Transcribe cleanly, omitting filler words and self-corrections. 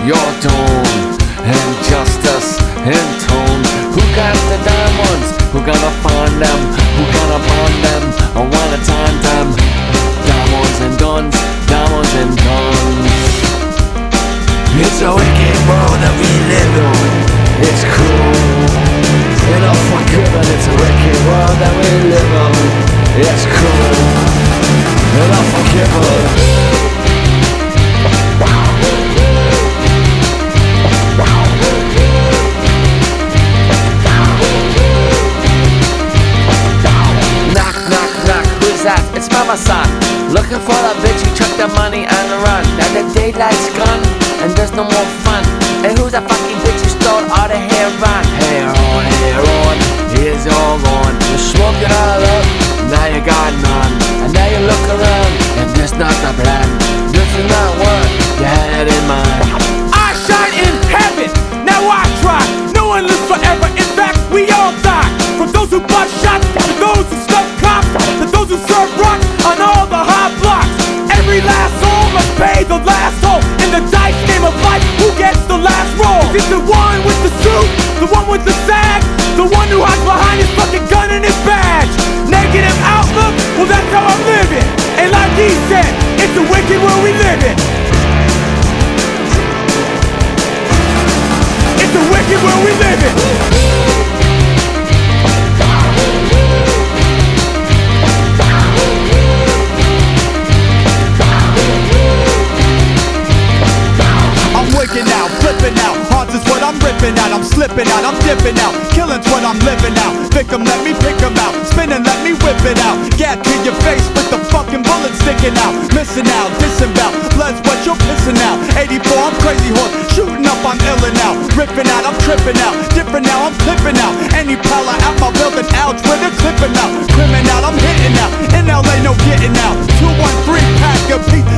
your doom. Injustice in tone. Who got the diamonds? Who gonna find them? Who gonna burn them? I wanna time them. Diamonds and guns, diamonds and guns. It's a wicked world that we live in. It's cruel and unforgiven. It's a wicked world that we live in. It's cruel and unforgiven. It's mama son, looking for a bitch who took the money and run. Now the daylight's gone and there's no more fun. And who's that fucking bitch who stole all the hair on? Hair on, it's all gone. You smoke it all up, now you got none. And now you look around and this not the plan. This is not what you had in mind. I shine in heaven, now I try. No one lives forever, in fact we all die. From those who bust shots, to those who stuff cops, to those who serve rocks on all the hot blocks. Every last soul must pay the last toll. In the dice game of life, who gets the last roll? Is it the one with the suit, the one with the sag, the one who hides behind his fucking gun and his badge? Negative outlook, well that's how I'm living. And like he said, it's a wicked world we live in. It's a wicked world we live in. Out, flipping out, hearts is what I'm ripping out. I'm slipping out, I'm dipping out, killing's what I'm living out. Victim, let me pick 'em out, spinning, let me whip it out. Gat to your face with the fucking bullet sticking out. Missing out, disembowel, blood's what you're pissing out. 84, I'm crazy horse, shooting up, I'm illin' out. Ripping out, I'm tripping out, different now, I'm clipping out. Any pala out my building, ouch, where they're clipping out. Crimin' out, I'm hitting out, in LA, no getting out. 213, pack your pizza.